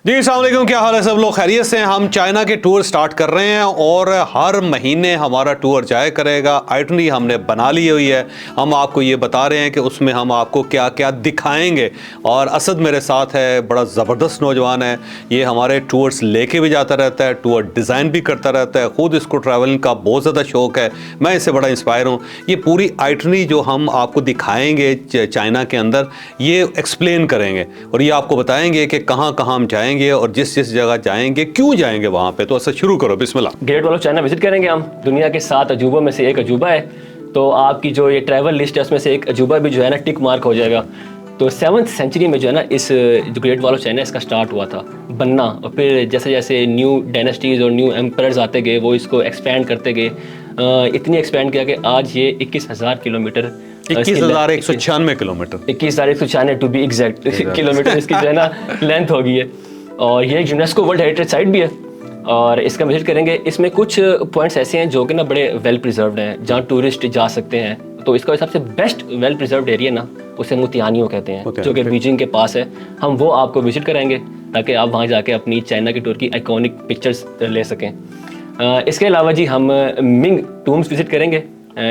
जी अस्सलाम वालेकुम, क्या हाल है सब लोग? खैरियत से हैं। हम चाइना के टूर स्टार्ट कर रहे हैं और हर महीने हमारा टूर जाया करेगा। आइटनरी हमने बना ली हुई है। हम आपको ये बता रहे हैं कि उसमें हम आपको क्या क्या दिखाएंगे। और असद मेरे साथ है, बड़ा ज़बरदस्त नौजवान है। ये हमारे टूर्स लेके भी जाता रहता है, टूर डिज़ाइन भी करता रहता है। ख़ुद इसको ट्रैवलिंग का बहुत ज़्यादा शौक़ है। मैं इससे बड़ा इंस्पायर हूँ। ये पूरी आइटनरी जो हम आपको दिखाएँगे चाइना के अंदर, ये एक्सप्लेन करेंगे और ये आपको बताएँगे कि कहाँ कहाँ हम जाएँगे और जिस जिस जगह जाएंगे क्यों जाएंगे वहां पे। तो ऐसा शुरू करो, बिस्मिल्लाह। Great Wall of China visit करेंगे हम। दुनिया के 7 अजूबों में से एक अजूबा है, तो आपकी जो ये ट्रैवल लिस्ट है उसमें से एक अजूबा भी जो है ना टिक मार्क हो जाएगा। तो 7th सेंचुरी में जो है ना इस जो ग्रेट वॉल ऑफ चाइना इसका स्टार्ट हुआ था बनना, और फिर जैसे जैसे न्यू डायनेस्टीज और न्यू एम्पायर्स आते गए वो इसको एक्सपेंड करते गए। इतनी एक्सपेंड किया कि आज ये 21,000 kilometre 21,196 kilometre 21,196 to be exact kilometre इसकी जो है ना लेंथ हो गई है। और ये एक यूनेस्को वर्ल्ड हेरिटेज साइट भी है और इसका विजिट करेंगे। इसमें कुछ पॉइंट्स ऐसे हैं जो कि ना बड़े वेल प्रिजर्व्ड हैं, जहाँ टूरिस्ट जा सकते हैं। तो इसका सबसे बेस्ट वेल प्रिजर्व्ड एरिया ना उसे मोतियानियो कहते हैं, जो कि बीजिंग के पास है। हम वो आपको विजिट कराएंगे ताकि आप वहाँ जाके अपनी चाइना की टूर की आइकॉनिक पिक्चर्स ले सकें। इसके अलावा जी हम मिंग टूम्स विजिट करेंगे।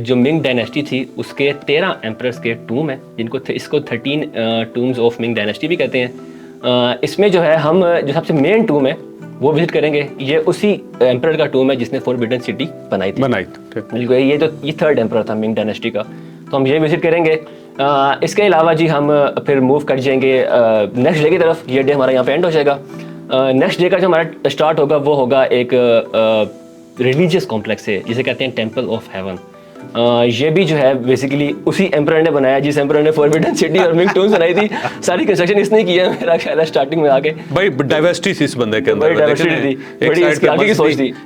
जो मिंग डायनेस्टी थी उसके 13 एम्परर्स के टूम है, जिनको इसको 13 टूम्स ऑफ मिंग डायनेस्टी भी कहते हैं। इसमें जो है हम जो सबसे मेन टूम है वो विजिट करेंगे। ये उसी एम्परर का टूम है जिसने फॉरबिडन सिटी बनाई थी। बिल्कुल, ये 3rd एम्परर था मिंग डायनेस्टी का, तो हम ये विजिट करेंगे। इसके अलावा जी हम फिर मूव कर जाएंगे नेक्स्ट डे की तरफ। ये डे हमारा यहाँ पे एंड हो जाएगा। नेक्स्ट डे का जो हमारा स्टार्ट होगा वो होगा एक रिलीजियस कॉम्प्लेक्स है जिसे कहते हैं टेम्पल ऑफ हेवन। ये भी जो है बेसिकली उसी एम्परर ने बनाया जिस एम्परर ने फॉरबिडन सिटी और मिंग टूम्स बनाई थी। सारी कंस्ट्रक्शन इसने की है, मेरा ख्याल है स्टार्टिंग में आके। भाई डाइवर्सिटी थी इस बंदे के अंदर,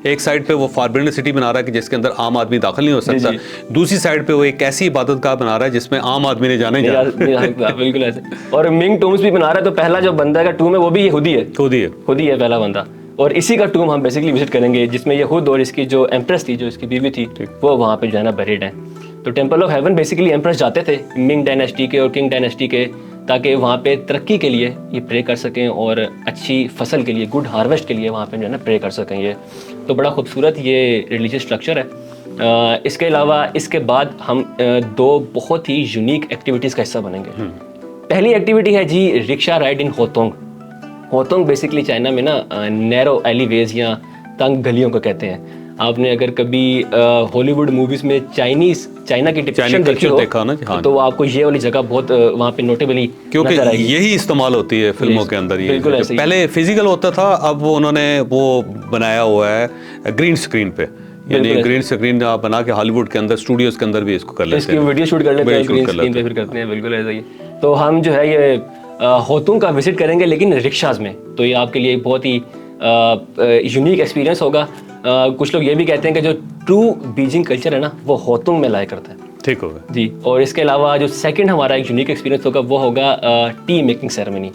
एक साइड पे वो फॉरबिडन सिटी बना रहा है कि जिसके अंदर आम आदमी दाखिल नहीं हो सकता, दूसरी साइड पे वो एक ऐसी इबादत गाह बना रहा है जिसमें आम आदमी ने जाने बिल्कुल ऐसे। और मिंग टूम्स भी बना रहा है, तो पहला जो बंदा का टूम है वो भी यहूदी है पहला बंदा। और इसी का टूम हम बेसिकली विजिट करेंगे जिसमें ये खुद और इसकी जो एम्प्रेस थी, जो इसकी बीवी थी, वो वहाँ पे जो है ना बरीड है। तो temple of haven basically empress जाते थे मिंग डायनेस्टी के और किंग डायनेस्टी के, ताकि वहाँ पे तरक्की के लिए ये प्रे कर सकें और अच्छी फसल के लिए, गुड हार्वेस्ट के लिए वहाँ पे जो है ना प्रे कर सकें। ये तो बड़ा खूबसूरत ये रिलीजियस स्ट्रक्चर है। इसके अलावा इसके बाद हम 2 बहुत ही यूनिक एक्टिविटीज़ का हिस्सा बनेंगे। पहली एक्टिविटी है जी rickshaw ride in Hutong. Hutong basically China में ना नैरो एलीवेज या तंग गलियों को कहते हैं। आपने अगर कभी हॉलीवुड मूवीज में चाइना की डिपिक्शन देखा ना, हाँ, तो आपको ये वाली जगह बहुत वहाँ पे नोटेबली, क्योंकि यही इस्तेमाल होती है फिल्मों के अंदर। ये पहले फिजिकल होता था, अब वो उन्होंने वो बनाया हुआ है ग्रीन स्क्रीन पे, यानी ग्रीन स्क्रीन आप बना के हॉलीवुड के अंदर स्टूडियोज के अंदर भी इसको कर लेते हैं, वीडियो शूट कर लेते हैं, ग्रीन स्क्रीन पे फिर करते हैं। बिल्कुल ऐसा ही। तो हम जो है ये होतुंग का विजिट करेंगे लेकिन रिक्शाज में। तो ये आपके लिए बहुत ही यूनिक एक्सपीरियंस होगा। कुछ लोग ये भी कहते हैं कि जो ट्रू बीजिंग कल्चर है ना वो होतुंग में लाया करता है। ठीक होगा जी। और इसके अलावा जो सेकंड हमारा एक यूनिक एक्सपीरियंस होगा वो होगा टी मेकिंग सेरेमनी।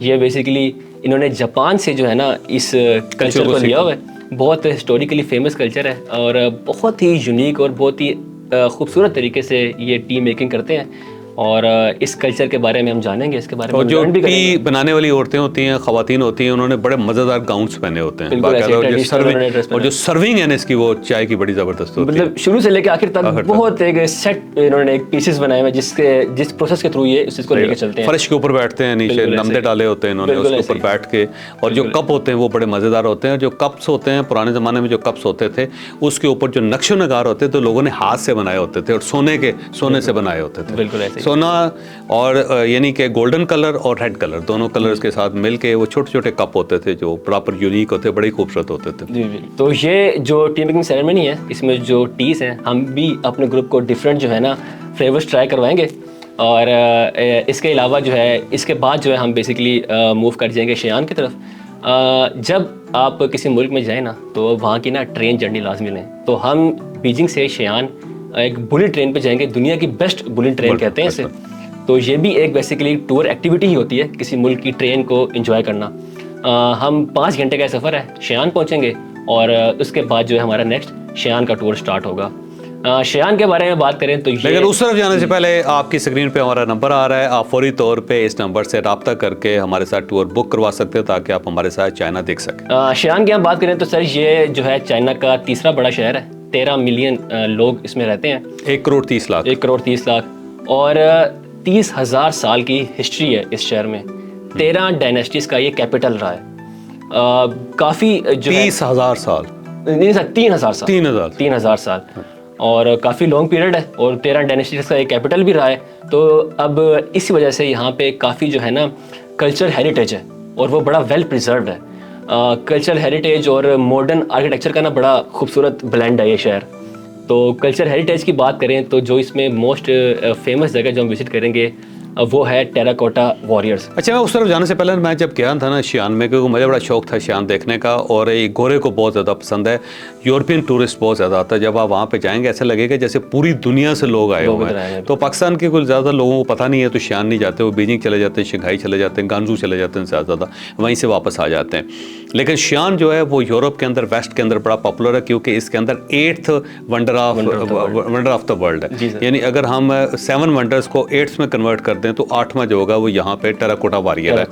ये बेसिकली इन्होंने जापान से जो है ना इस कल्चर को लिया हुआ है। बहुत हिस्टोरिकली फेमस कल्चर है और बहुत ही यूनिक और बहुत ही खूबसूरत तरीके से ये टी मेकिंग करते हैं। और इस कल्चर के बारे में हम जानेंगे, इसके बारे में जो टी बनाने वाली औरतें होती हैं, ख़वातीन होती हैं, उन्होंने बड़े मज़ेदार गाउन्स पहने होते हैं। और जो सर्विंग है ना इसकी, वो चाय की बड़ी ज़बरदस्त होती है। मतलब शुरू से लेकर आखिर तक बहुत एक सेट इन्होंने एक पीसेस बनाए हुए जिस प्रोसेस के थ्रू ये इसको लेकर चलते हैं। फर्श के ऊपर बैठते हैं, नीचे नमदे डाले होते हैं इन्होंने, उसके ऊपर बैठ के। और जो कप होते हैं वो बड़े मज़ेदार होते हैं। जो कप्स होते हैं पुराने ज़माने में, जो कप्स होते थे उसके ऊपर जो नक्शो नगार होते थे, लोगों ने हाथ से बनाए होते थे और सोने से बनाए होते थे। बिल्कुल ऐसे। सोना और यानी कि गोल्डन कलर और रेड कलर, दोनों कलर्स के साथ मिलके वो छोटे छोटे कप होते थे जो प्रॉपर यूनिक होते, बड़े खूबसूरत होते थे। जी जी। तो ये जो टी मेकिंग सेरेमनी है, इसमें जो टीज हैं, हम भी अपने ग्रुप को डिफरेंट जो है ना फ्लेवर्स ट्राई करवाएंगे। और इसके अलावा जो है इसके बाद जो है हम बेसिकली मूव कर जाएंगे शियान की तरफ। जब आप किसी मुल्क में जाए ना तो वहाँ की ना ट्रेन जर्नी लाजमी लें। तो हम बीजिंग से शियान एक बुलेट ट्रेन पे जाएंगे। दुनिया की बेस्ट बुलेट ट्रेन कहते हैं इसे। तो ये भी एक बेसिकली टूर एक्टिविटी ही होती है, किसी मुल्क की ट्रेन को एंजॉय करना। हम 5 घंटे का सफ़र है, शियान पहुँचेंगे और उसके बाद जो है हमारा नेक्स्ट शियान का टूर स्टार्ट होगा। शयान के बारे में बात करें तो लेकिन उस तरफ जाने से पहले आपकी स्क्रीन पे हमारा नंबर आ रहा है, आप फौरी तौर पे इस नंबर से रब्ता करके हमारे साथ टूर बुक करवा सकते हो ताकि आप हमारे साथ चाइना देख सकें। शयान की हम बात करें तो सर ये जो है चाइना का तीसरा बड़ा शहर है, 13 मिलियन लोग इसमें रहते हैं। 1 करोड़ 30 लाख। 1 करोड़ 30 लाख और 30,000 साल की हिस्ट्री है इस शहर में। 13 डायनेस्टीज का ये कैपिटल रहा है। काफ़ी जो 30,000 साल नहीं सर 3,000 साल 3,000 साल और काफ़ी लॉन्ग पीरियड है और 13 डायनेस्टीज का एक कैपिटल भी रहा है। तो अब इसी वजह से यहाँ पे काफ़ी जो है ना कल्चर हेरिटेज है और वो बड़ा वेल प्रिजर्व्ड है। कल्चर हेरिटेज और मॉडर्न आर्किटेक्चर का ना बड़ा खूबसूरत ब्लेंड है ये शहर। तो कल्चर हेरिटेज की बात करें तो जो इसमें मोस्ट फेमस जगह जो हम विजिट करेंगे वो है टेराकोटा वॉरियर्स। अच्छा, मैं उस तरफ जाने से पहले मैं जब गया था ना शियान में, क्योंकि मुझे बड़ा शौक था शियान देखने का और ये गोरे को बहुत ज़्यादा पसंद है, यूरोपियन टूरिस्ट बहुत ज़्यादा आता है। जब आप वहाँ पे जाएंगे ऐसा लगेगा जैसे पूरी दुनिया से लोग आए हुए हैं। तो पाकिस्तान के कुछ ज़्यादा लोगों को पता नहीं है तो शियान नहीं जाते, वो बीजिंग चले जाते हैं, शंघाई चले जाते हैं, गांजू चले जाते हैं, ज़्यादा वहीं से वापस आ जाते हैं। लेकिन शियान जो है वो यूरोप के अंदर, वेस्ट के अंदर बड़ा पॉपुलर है क्योंकि इसके अंदर 8th wonder of the world है। यानी अगर हम 7 वंडर्स को 8th में कन्वर्ट कर दें तो 8वां जो होगा वो यहाँ पे टेराकोटा वॉरियर है।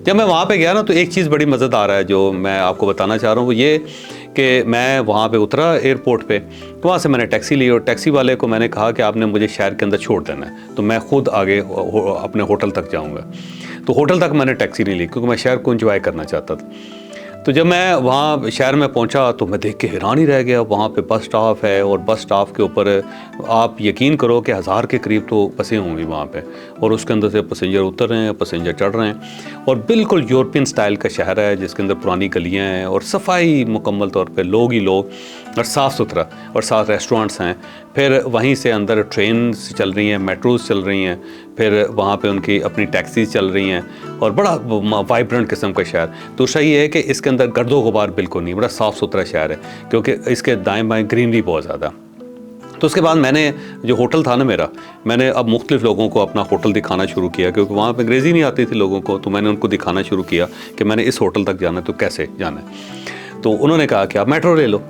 जब मैं वहाँ पे गया ना तो एक चीज़ बड़ी मज़ेदार है जो मैं आपको बताना चाह रहा हूँ, वो ये कि मैं वहाँ पे उतरा एयरपोर्ट पे, तो वहाँ से मैंने टैक्सी ली और टैक्सी वाले को मैंने कहा कि आपने मुझे शहर के अंदर छोड़ देना है, तो मैं खुद आगे अपने होटल तक जाऊँगा। तो होटल तक मैंने टैक्सी नहीं ली क्योंकि मैं शहर को एंजॉय करना चाहता था। तो जब मैं वहाँ शहर में पहुँचा तो मैं देख के हैरान ही रह गया। वहाँ पे बस स्टॉप है और बस स्टॉप के ऊपर आप यकीन करो कि 1000 के करीब तो बसें होंगी वहाँ पे, और उसके अंदर से पैसेंजर उतर रहे हैं, पैसेंजर चढ़ रहे हैं। और बिल्कुल यूरोपियन स्टाइल का शहर है जिसके अंदर पुरानी गलियाँ हैं और सफाई मुकम्मल तौर पर, लोग ही लोग और साफ़ सुथरा, और साथ रेस्टोरेंट्स हैं। फिर वहीं से अंदर ट्रेन चल रही हैं, मेट्रोज़ चल रही हैं, फिर वहाँ पे उनकी अपनी टैक्सीज चल रही हैं और बड़ा वाइब्रेंट किस्म का शहर। तो सही है कि इसके अंदर गर्दो गुबार बिल्कुल नहीं, बड़ा साफ़ सुथरा शहर है क्योंकि इसके दाएं बाएं ग्रीनरी बहुत ज़्यादा। तो उसके बाद मैंने जो होटल था ना मेरा, मैंने अब मुख्तलिफ लोगों को अपना होटल दिखाना शुरू किया क्योंकि वहाँ पर अंग्रेज़ी नहीं आती थी लोगों को। तो मैंने उनको दिखाना शुरू किया कि मैंने इस होटल तक जाना है तो कैसे जाना है। तो उन्होंने कहा कि आप मेट्रो ले लो।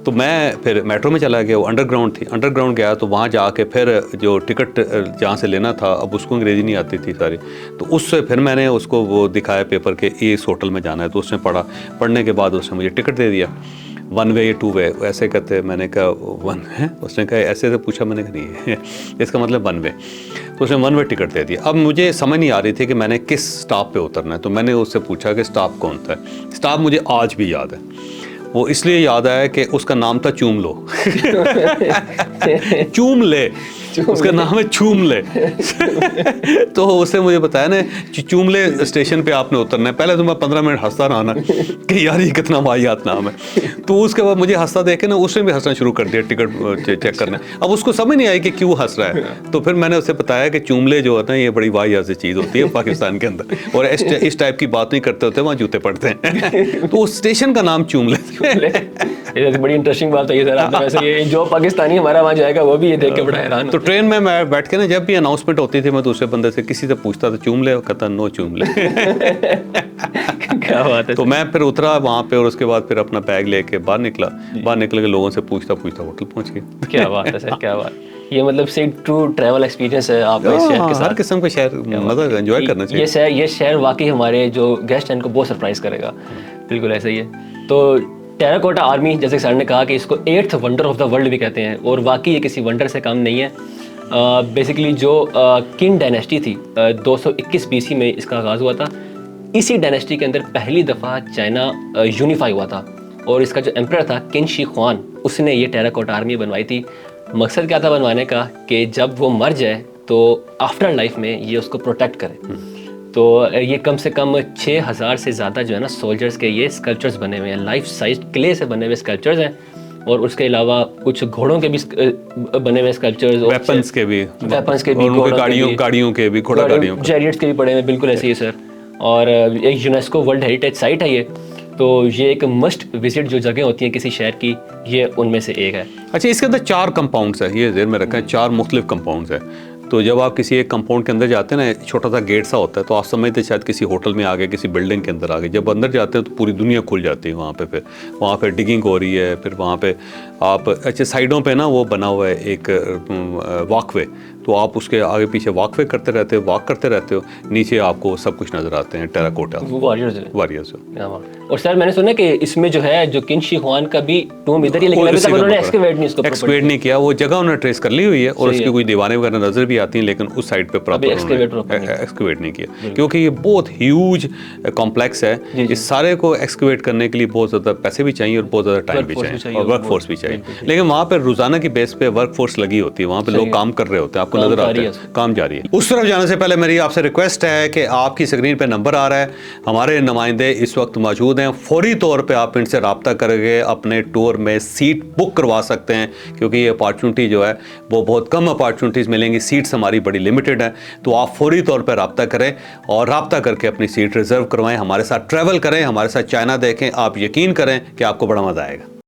तो मैं फिर मेट्रो में चला गया, वो अंडरग्राउंड थी, अंडरग्राउंड गया तो वहाँ जाके फिर जो टिकट जहाँ से लेना था, अब उसको अंग्रेज़ी नहीं आती थी सारी, तो उससे फिर मैंने उसको वो दिखाया पेपर के इस होटल में जाना है। तो उसने पढ़ने के बाद उसने मुझे टिकट दे दिया, 1 वे 2 वे ऐसे कहते। मैंने कहा 1 है, उसने कहा ऐसे से पूछा, मैंने कहा नहीं है इसका मतलब 1 वे। तो उसने 1 वे टिकट दे दिया। अब मुझे समझ नहीं आ रही थी कि मैंने किस स्टॉप पे उतरना है, तो मैंने उससे पूछा कि स्टॉप कौन सा है। स्टॉप मुझे आज भी याद है, वो इसलिए याद आया कि उसका नाम था चूम लो चूम ले, उसका नाम है चूम ले तो उसने मुझे बताया ना चूम ले स्टेशन पे आपने उतरना है। पहले तो मैं 15 मिनट हंसता रहा ना कि यार ये कितना वाहियात नाम है। तो उसके बाद मुझे हंसता देखे ना उसने भी हंसना शुरू कर दिया टिकट चेक करने। अब उसको समझ नहीं आई कि क्यों हंस रहा है। तो फिर मैंने उसे बताया कि चूमले जो होता है ये बड़ी वाहियात सी चीज़ होती है पाकिस्तान के अंदर, और इस टाइप की बात नहीं करते होते, वहाँ जूते पड़ते हैं तो उस स्टेशन का नाम चूमले। ये बड़ी इंटरेस्टिंग बात है सर आपने। वैसे ये जो पाकिस्तानी हमारा वहाँ जाएगा वो भी ये देख के बड़ा हैरान। तो ट्रेन में मैं बैठ के ना जब भी अनाउंसमेंट होती थी मैं दूसरे बंदे से किसी से पूछता था चूम ले, और कहता नो चूम ले क्या बात है। तो मैं फिर उतरा वहाँ पे और उसके बाद फिर अपना बैग लेके बाहर निकल के लोगों से पूछता होटल पहुँच गया। क्या बात है सर, क्या बात। ये मतलब से ट्रू ट्रैवल एक्सपीरियंस है आपका इस शहर के साथ। हर किस्म का शहर मज़ा एंजॉय करना चाहिए। ये शहर वाकई हमारे जो गेस्ट हैं इनको बहुत सरप्राइज करेगा। बिल्कुल ऐसा ही है। तो टेराकोटा आर्मी, जैसे सर ने कहा कि इसको 8th wonder of the world भी कहते हैं, और वाकई ये किसी वंडर से कम नहीं है। बेसिकली जो किन डायनेस्टी थी 221 BC में इसका आगाज़ हुआ था। इसी डायनेस्टी के अंदर पहली दफ़ा चाइना यूनिफाई हुआ था, और इसका जो एम्परर था किन शी ख्वान, उसने ये टेराकोटा आर्मी बनवाई थी। मकसद क्या था बनवाने का कि जब वो मर जाए तो आफ्टर लाइफ में ये उसको प्रोटेक्ट करे। तो ये कम से कम 6000 से ज़्यादा जो है ना सोल्जर्स के ये स्कल्पचर्स बने हुए हैं, लाइफ साइज क्ले से बने हुए स्कल्पचर्स हैं। और उसके अलावा कुछ घोड़ों के भी बने हुए स्कल्पचर्स, वेपन्स के भी, गाड़ियों के भी, घोड़ा गाड़ियों के, चैरियट्स के भी पड़े हुए, बिल्कुल ऐसे ही सर। और एक यूनेस्को वर्ल्ड हेरिटेज साइट है ये। तो ये एक मस्ट विजिट जो जगह होती हैं किसी शहर की, ये उनमें से एक है। अच्छा, इसके अंदर 4 कंपाउंड्स है, ये ज़हन में रखा है, 4 मुख्तलिफ कंपाउंड्स है। तो जब आप किसी एक कंपाउंड के अंदर जाते हैं ना, छोटा सा गेट सा होता है, तो आप समझते हैं शायद किसी होटल में आ गए, किसी बिल्डिंग के अंदर आ गए। जब अंदर जाते हैं तो पूरी दुनिया खुल जाती है वहाँ पे। फिर वहाँ पे डिगिंग हो रही है, फिर वहाँ पे आप अच्छे साइडों पे ना वो बना हुआ है एक वॉकवे, तो आप उसके आगे पीछे वॉकवे करते रहते हो, वॉक करते रहते हो, नीचे आपको सब कुछ नज़र आते हैं टेराकोटा वॉरियर्स। और सर मैंने सुना कि इसमें जो है जो किंग शी हुआन का भी टूम इधर ही, लेकिन अभी तक उन्होंने एक्सकेवेट नहीं किया, वो जगह उन्होंने ट्रेस कर ली हुई है और उसकी कोई दीवारें वगैरह नजर भी आती हैं, लेकिन उस साइड पे प्रॉपर एक्सकेवेट नहीं किया, क्योंकि ये बहुत ह्यूज कॉम्प्लेक्स है। इस सारे को एक्सकेवेट करने के लिए बहुत ज़्यादा पैसे भी चाहिए और बहुत ज़्यादा टाइम भी चाहिए और वर्क फोर्स भी चाहिए। लेकिन वहाँ पर रोजाना की बेस पे वर्क फोर्स लगी होती है, वहाँ पे लोग काम कर रहे होते हैं, आपको नजर आता है, काम जारी है। उस तरफ जाने से पहले मेरी आपसे रिक्वेस्ट है कि आपकी स्क्रीन पे नंबर आ रहा है, हमारे नुमाइंदे इस वक्त मौजूद हैं, फौरी तौर पे आप इनसे रब्ता करके अपने टूर में सीट बुक करवा सकते हैं, क्योंकि ये अपॉर्चुनिटी जो है वो बहुत कम अपॉर्चुनिटीज़ मिलेंगी, सीट्स हमारी बड़ी लिमिटेड है। तो आप फौरी तौर पर रब्ता करें और रब्ता करके अपनी सीट रिजर्व करवाएं, हमारे साथ ट्रैवल करें, हमारे साथ चाइना देखें, आप यकीन करें कि आपको बड़ा मज़ा आएगा।